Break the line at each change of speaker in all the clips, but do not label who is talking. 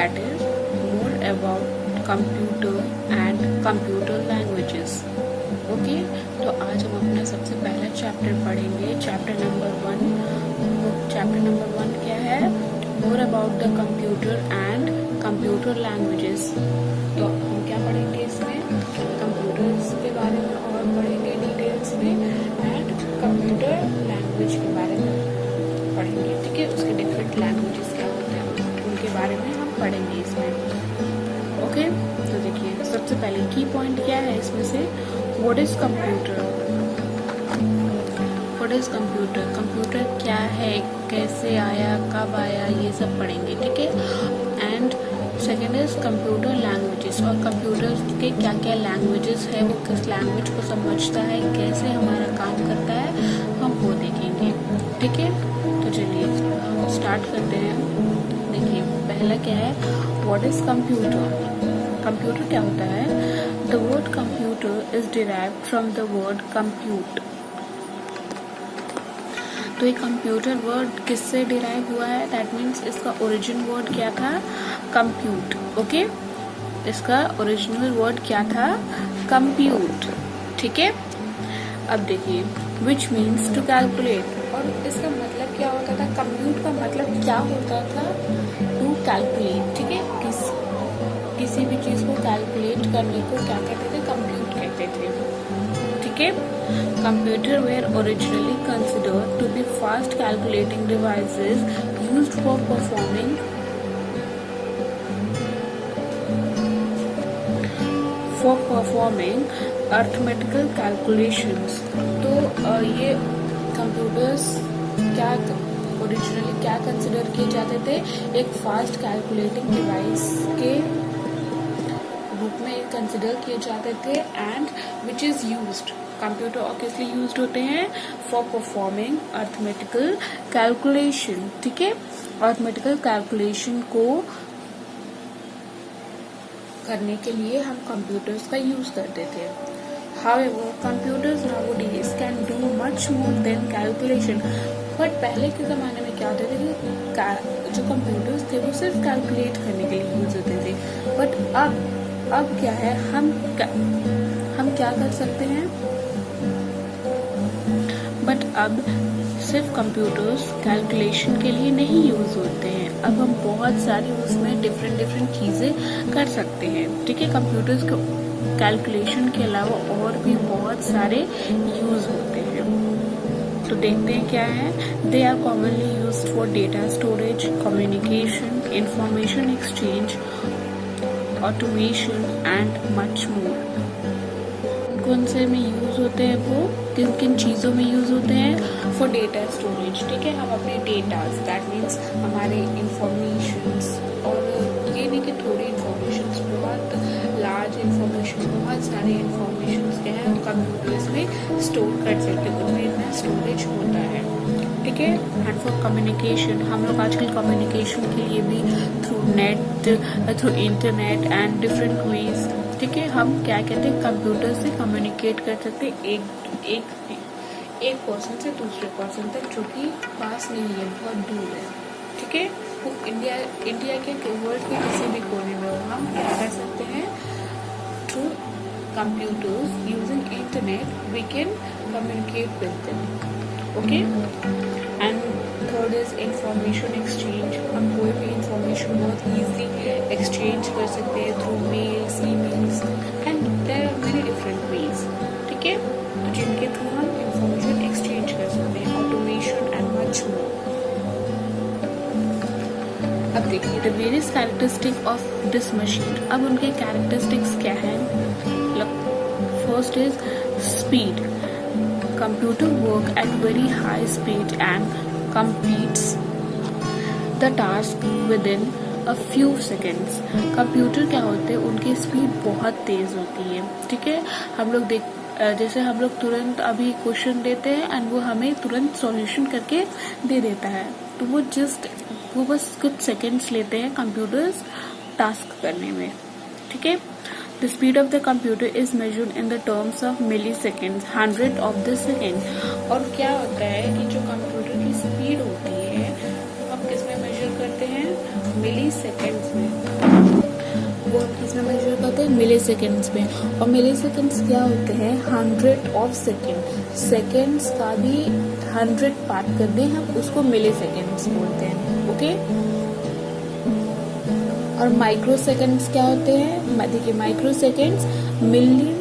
that is more about computer and computer languages. Okay, तो आज हम अपना सबसे पहला चैप्टर पढ़ेंगे, चैप्टर नंबर 1. चैप्टर नंबर 1 क्या है? More about the computer and computer languages. तो हम क्या पढ़ेंगे इसमें? कंप्यूटर्स के बारे में और पढ़ेंगे डिटेल्स में, एंड कंप्यूटर लैंग्वेज के बारे में पढ़ेंगे. ठीक है, उसके डिफरेंट लैंग्वेजेस क्या होते हैं उनके बारे में हम पढ़ेंगे इसमें. ओके, तो देखिए सबसे पहले की पॉइंट क्या है इसमें से? What is computer? What is computer? Computer क्या है, कैसे आया, कब आया, ये सब पढ़ेंगे. ठीक है. And second is computer languages, और कंप्यूटर के क्या क्या लैंग्वेजेस है, वो किस लैंग्वेज को समझता है, कैसे हमारा काम करता है, हम वो देखेंगे. ठीक है, तो चलिए हम स्टार्ट करते हैं. देखिए पहला क्या है? What is computer? कंप्यूटर क्या होता है? The word computer is derived from the word compute. तो ये कंप्यूटर वर्ड किससे डिराइव हुआ है? दैट मीन्स इसका ओरिजिन वर्ड क्या था? कंप्यूट. ओके, इसका ओरिजिनल वर्ड क्या था? कंप्यूट. ठीक है. अब देखिए विच मीन्स टू कैलकुलेट, और इसका मतलब क्या होता था? कंप्यूट का मतलब क्या होता था? To calculate. ठीक है, किसी भी चीज को कैलकुलेट करने को क्या कहते थे? कंप्यूट कहते थे. ठीक है. Computer were originally considered to be fast calculating devices used for performing arithmetical calculations. तो ये कंप्यूटर्स क्या ओरिजिनली क्या कंसिडर किए जाते थे? एक फास्ट कैलकुलेटिंग डिवाइस के रूप में कंसिडर किए जाते थे, and which is used. Computer obviously used होते हैं फॉर परफॉर्मिंग अर्थमेटिकल कैलकुलेशन. ठीक है, अर्थमेटिकल कैलकुलेशन को करने के लिए हम कंप्यूटर्स का यूज करते थे. However, computers nowadays can do much more than calculation. But पहले के ज़माने में क्या होते थे कि जो कंप्यूटर्स थे वो सिर्फ कैलकुलेट करने के लिए यूज होते थे. बट अब क्या है? हम क्या कर सकते हैं? बट अब सिर्फ कंप्यूटर्स कैलकुलेशन के लिए नहीं यूज होते हैं. अब हम बहुत सारी उसमें डिफरेंट चीजें कर सकते हैं. ठीक है, कंप्यूटर्स को कैलकुलेशन के अलावा और भी बहुत सारे यूज होते हैं. तो देखते हैं क्या है. They are commonly used for data storage, communication, information exchange, automation and much more. कौन से में यूज होते हैं वो? किन किन चीज़ों में यूज होते हैं? For data storage. ठीक है, हम अपने डेटास, दैट मीन्स हमारे इंफॉर्मेशंस, और ये नहीं कि थोड़ी इंफॉर्मेशंस, बहुत लार्ज इंफॉर्मेशन, बहुत सारे इंफॉर्मेशंस के हैं कंप्यूटर्स में स्टोर कर सकते हैं. उनमें इतना स्टोरेज होता है. ठीक है. एंड फॉर कम्युनिकेशन, हम लोग आजकल कम्युनिकेशन के लिए भी through net, through internet and different ways, ठीक है, हम क्या कहते हैं, कंप्यूटर से कम्युनिकेट कर सकते हैं एक पर्सन से दूसरे पर्सन तक, जो कि पास नहीं है, बहुत दूर है. ठीक है, वो इंडिया के वर्ल्ड के किसी भी कोने में हो, हम क्या कर सकते हैं? Through computers using internet we can communicate with them. Okay. And third is information exchange. हम कोई भी इंफॉर्मेशन बहुत ईजिली एक्सचेंज कर सकते हैं through mails, emails, and there are many different ways. ठीक है, तो जिनके थ्रू हम इंफॉर्मेशन एक्सचेंज कर सकते हैं. ऑटोमेशन एंड मच मोर. अब देखिए the various characteristic of this machine. अब उनके कैरेक्टरिस्टिक्स क्या हैं? First is speed. Computer work at very high speed and completes the task within a few seconds. Computer क्या होते हैं? उनकी स्पीड बहुत तेज होती है. ठीक है, हम लोग जैसे हम लोग तुरंत अभी क्वेश्चन देते हैं एंड वो हमें तुरंत सॉल्यूशन करके दे देता है. तो वो बस कुछ सेकंड्स लेते हैं कंप्यूटर्स टास्क करने में. ठीक है. The speed of the computer is measured in the terms of milliseconds, 100 of the second. और क्या होता है कि जो कंप्यूटर की स्पीड होती है हम किस में मेजर करते हैं? मिली सेकेंड्स में. वो हम किस में मेजर करते हैं, मिली सेकेंड्स में। और मिली सेकेंड्स क्या होते हैं, 100 ऑफ सेकेंड। सेकेंड्स का भी 100 पार्ट कर दें हम उसको मिली सेकेंड्स बोलते हैं। ओके। और माइक्रो सेकेंड्स क्या होते हैं, देखिए micro seconds million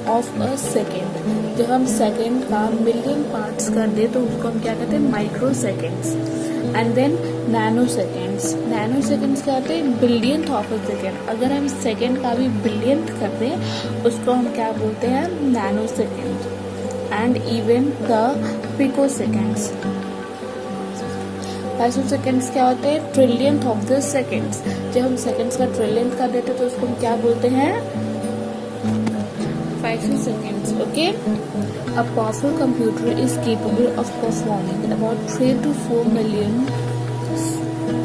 of a second. जब हम सेकेंड का मिलियन पार्ट्स कर दे तो उसको हम क्या कहते हैं, microseconds. And then nanoseconds. Nanoseconds क्या होते हैं, बिलियंथ ऑफ अ सेकेंड। अगर हम सेकेंड का भी बिलियंथ कर दें उसको हम क्या बोलते हैं, nano second. And even the pico seconds. Pico seconds क्या होते हैं, ट्रिलियंथ ऑफ द सेकेंड्स। जब हम सेकेंड्स का ट्रिलियंथ कर देते हैं तो उसको हम क्या बोलते हैं, pico seconds. Okay. A powerful computer is capable of performing about 3 to 4 million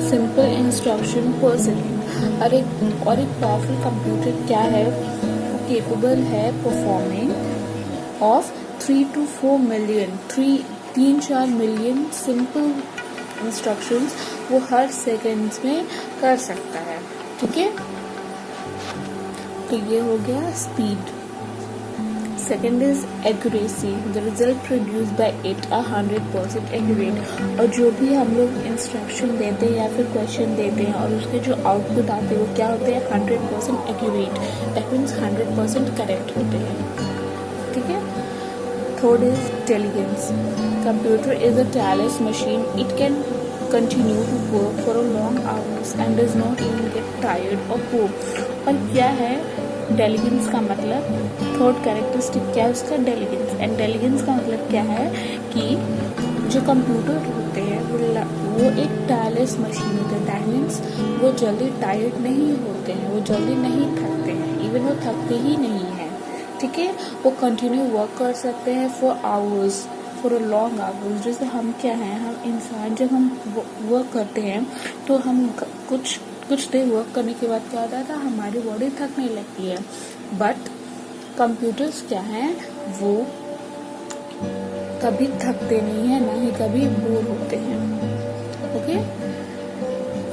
simple instruction per second। और एक पावरफुल कंप्यूटर क्या है, वो केपेबल है performing of 3 to 4 million, 3-4 million simple instructions वो हर सेकेंड्स में कर सकता है। ठीक है। तो ये हो गया speed. Second is accuracy. The result produce by it 100% accurate. और जो भी हम लोग इंस्ट्रक्शन देते हैं या फिर क्वेश्चन देते हैं और उसके जो आउटपुट आते हैं वो क्या होते हैं, 100% एक्यूरेट। दैट मीन्स 100% करेक्ट होते हैं। ठीक है। Third is intelligence. Computer is a tireless machine. It can continue to work for a long hours and does not even get tired or bored। और क्या है इंटेलिजेंस का मतलब, थर्ड कैरेक्टरिस्टिक क्या है उसका, इंटेलिजेंस। इंटेलिजेंस का मतलब क्या है कि जो कंप्यूटर होते हैं वो एक टायरलेस मशीन होते हैं। दैट मीन्स वो जल्दी टायर्ड नहीं होते हैं, वो जल्दी नहीं थकते हैं, इवन वो थकते ही नहीं हैं। ठीक है। वो कंटिन्यू वर्क कर सकते हैं for hours, for a long hours. जैसे हम क्या हैं, हम इंसान जब हम वर्क करते हैं तो हम कुछ देर वर्क करने के बाद क्या होता है, हमारी बॉडी थकने लगती है। बट कंप्यूटर्स क्या हैं, वो कभी थकते नहीं हैं, ना ही कभी बोर होते हैं। Okay.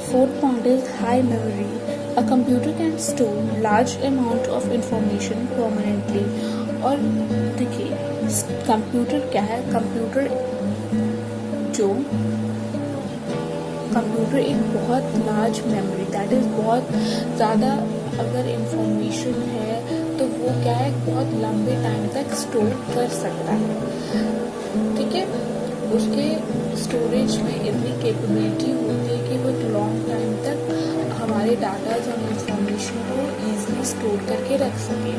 Fourth point is high memory. A computer can store large amount of information permanently। और देखिए कंप्यूटर क्या है, कंप्यूटर एक बहुत लार्ज मेमोरी, दैट इज बहुत ज़्यादा अगर इंफॉर्मेशन है तो वो क्या है, बहुत लंबे टाइम तक स्टोर कर सकता है। ठीक है। उसके स्टोरेज में इतनी कैपेबिलिटी होती है कि वो लॉन्ग टाइम तक हमारे डाटाज और इंफॉर्मेशन को इजीली स्टोर करके रख सके।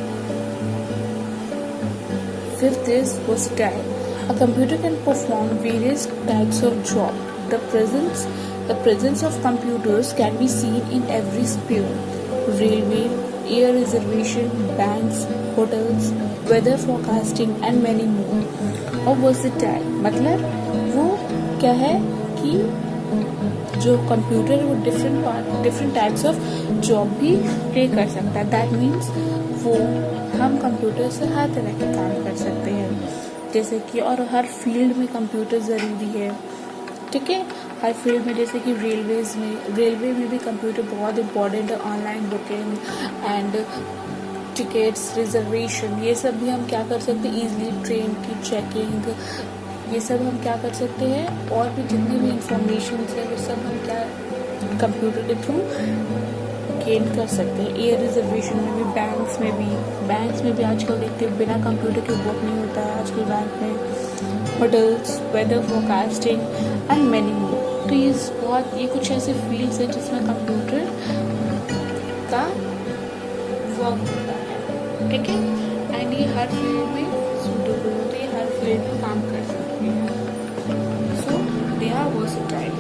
Fifth is versatile. A computer can perform various types of job. The presence of computers can be seen in every sphere: railway, air reservation, banks, hotels, weather forecasting and many more। और versatile मतलब वो क्या है कि जो computer है वो different types of job भी प्ले कर सकता है। दैट मीन्स वो हम कंप्यूटर से हर तरह के काम कर सकते हैं, जैसे कि और हर फील्ड में कंप्यूटर ज़रूरी है। ठीक है। हर फील्ड में, जैसे कि रेलवे में भी कंप्यूटर बहुत इम्पोर्टेंट है। Online booking and tickets reservation, ये सब भी हम क्या कर सकते हैं, ईजिली ट्रेन की चेकिंग, ये सब हम क्या कर सकते हैं। और भी जितने भी इंफॉर्मेशन है वो सब हम क्या कंप्यूटर के थ्रू गेन कर सकते हैं। एयर रिजर्वेशन में भी, बैंक्स में भी आजकल देखते हैं बिना कंप्यूटर के वर्क नहीं होता है आजकल बैंक में। Hotels, weather forecasting and many more. तो ये कुछ ऐसे फील्ड्स हैं जिसमें कंप्यूटर का वर्क होता है। ठीक है। एंड ये हर फील्ड में सूटेबल होते हैं, हर फील्ड में काम कर सकते हैं। So they are versatile.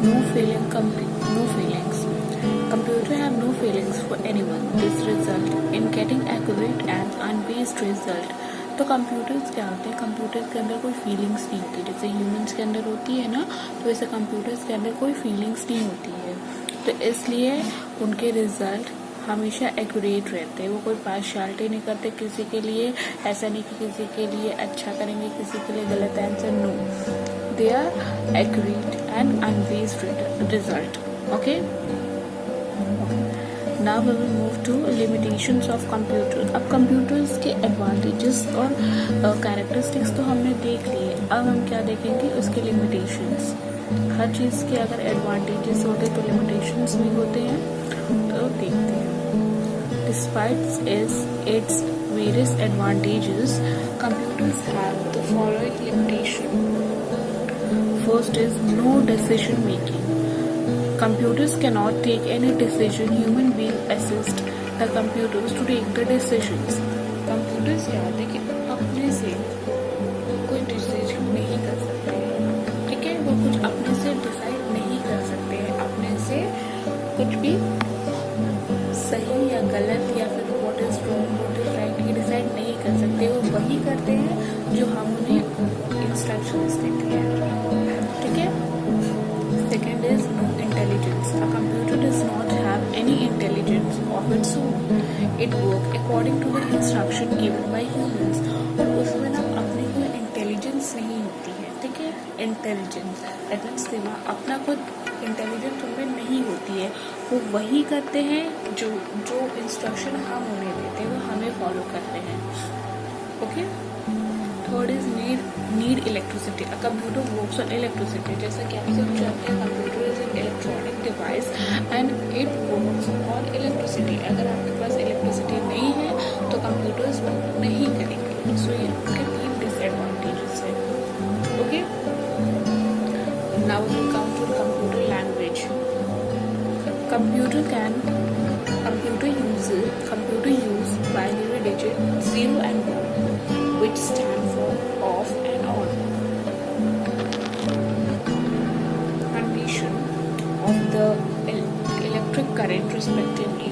No feelings. Computer have no feelings for anyone. This result in getting accurate and unbiased result। तो कंप्यूटर्स क्या होते हैं, कंप्यूटर्स के अंदर कोई फीलिंग्स नहीं होती, जैसे ह्यूमंस के अंदर होती है ना, तो वैसे कंप्यूटर्स के अंदर कोई फीलिंग्स नहीं होती है। तो इसलिए उनके रिजल्ट हमेशा एक्यूरेट रहते हैं। वो कोई पार्शियलिटी नहीं करते किसी के लिए, ऐसा नहीं कि किसी के लिए अच्छा करेंगे किसी के लिए गलत answer. No, they are accurate and unbiased result. Okay. Now we will move to limitations of computer. अब कंप्यूटर्स के एडवांटेजेस और कैरेक्टरिस्टिक्स तो हमने देख लिए, अब हम क्या देखेंगे, उसके लिमिटेशंस। हर चीज़ के अगर एडवांटेजेस होते तो लिमिटेशंस भी होते हैं, तो देखते हैं। Despite it's various advantages, computers have the following limitation. First is no decision making. Computers cannot take any decision. Human being assist the computers to take the decisions. Computers क्या होते हैं कि अपने से कोई डिसीजन नहीं कर सकते हैं, ठीक है, वो कुछ अपने से डिसाइड नहीं कर सकते हैं, अपने से कुछ भी सही या गलत या फिर what is wrong what is right ये डिसाइड नहीं कर सकते। वो वही करते हैं जो हम उन्हें इंस्ट्रक्शंस देते हैं, ठीक है। Second is no intelligence. A computer does not have any intelligence of its own. It work according to the instruction given by humans. और उसमें ना अपनी कोई इंटेलिजेंस नहीं होती है, ठीक है। इंटेलिजेंस दैट मीन्स दिमाग अपना खुद इंटेलिजेंस उनमें नहीं होती है, वो वही करते हैं जो जो इंस्ट्रक्शन हम उन्हें देते हैं वो हमें फॉलो करते हैं, okay. Third is need electricity. A computer works on electricity. जैसा कि आप सब जानते हैं computer is an electronic device and it works on electricity. अगर आपके पास इलेक्ट्रिसिटी नहीं है तो कंप्यूटर्स वर्क नहीं करेंगे। सो ये उनके 3 डिसएडवांटेजेस है, okay. Now we come to computer language. Computer use binary digit 0 and 1, which stand for off and on. Condition of the electric current respectively.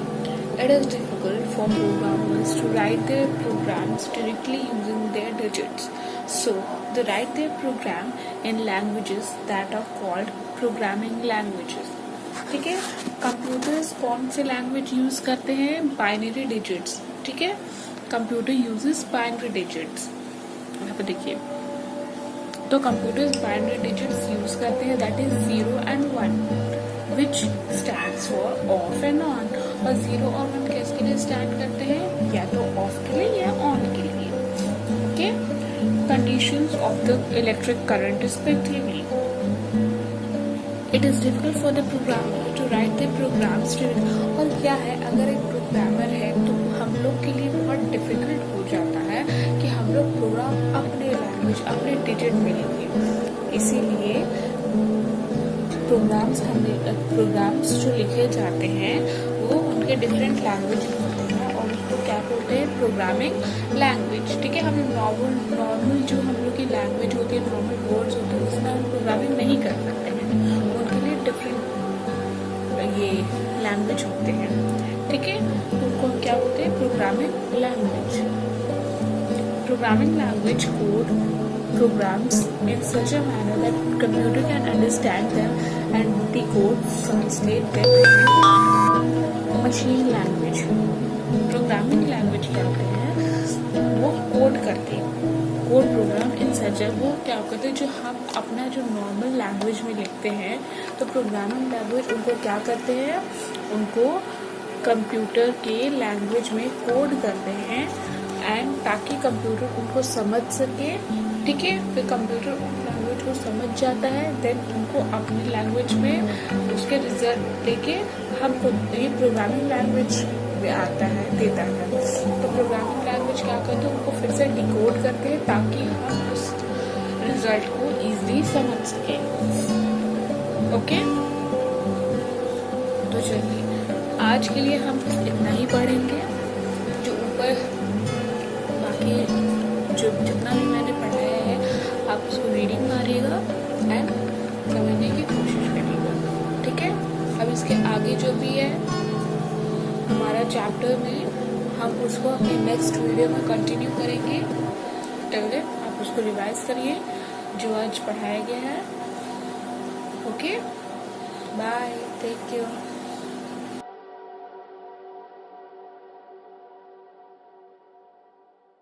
It is difficult for programmers to write their programs directly using their digits. So, they write their program in languages that are called programming languages. ठीक है। Computers कौन से language use करते हैं, binary digits, ठीक है। Computer uses binary digits. यहाँ पे देखिए, तो कंप्यूटर्स बाइनरी डिजिट्स यूज करते हैं, that is 0 and 1, which stands for of and on. और 0 और 1 किसके लिए स्टैंड करते हैं, या तो ऑफ के लिए या ऑन के लिए, okay. Conditions of the electric current respectively. It is difficult for the programmer to write the programs. और क्या है, अगर एक प्रोग्रामर है तो हम लोग के लिए बहुत डिफिकल्ट हो जाता है कि हम लोग प्रोग्राम अपने लैंग्वेज अपने डिजिट में लिखें। इसीलिए प्रोग्राम्स जो लिखे जाते हैं वो उनके डिफरेंट लैंग्वेज होते हैं और उसको क्या बोलते हैं, प्रोग्रामिंग लैंग्वेज, ठीक है। हम नॉर्मल जो हम लोग की लैंग्वेज होती है, नॉर्मल वर्ड्स होते हैं, उसमें हम प्रोग्रामिंग नहीं कर सकते हैं, उनके लिए डिफरेंट ये लैंग्वेज होते हैं, ठीक है। उनको हम क्या बोलते हैं, programming language. Programming language code programs in such a manner that computer can understand them and decode, translate them into machine language. Programming language क्या होते हैं, वो कोड करते हैं, कोड प्रोग्राम इन सच वो क्या करते हैं, जो हम अपना जो नॉर्मल लैंग्वेज में लिखते हैं, तो प्रोग्रामिंग लैंग्वेज उनको क्या करते हैं, उनको कंप्यूटर के लैंग्वेज में कोड करते हैं एंड ताकि कंप्यूटर उनको समझ सके, ठीक है। फिर कंप्यूटर उन लैंग्वेज को समझ जाता है, देन उनको अपनी लैंग्वेज में उसके रिजल्ट लेके हमको ये प्रोग्रामिंग लैंग्वेज आता है, देता है। तो प्रोग्रामिंग लैंग्वेज क्या करते हैं, उनको फिर से डिकोड करते हैं ताकि हम उस रिजल्ट को इजीली समझ सकें, ओके। तो चलिए आज के लिए हम इतना ही पढ़ेंगे। जो ऊपर बाकी जो जितना भी मैंने पढ़ाया है आप उसको रीडिंग मारिएगा एंड समझने की कोशिश करिएगा, ठीक है। अब इसके आगे जो भी है हमारा चैप्टर में हम उसको अपने नेक्स्ट वीडियो में कंटिन्यू करेंगे। पहले आप उसको रिवाइज करिए जो आज पढ़ाया गया है, ओके। Bye, take care.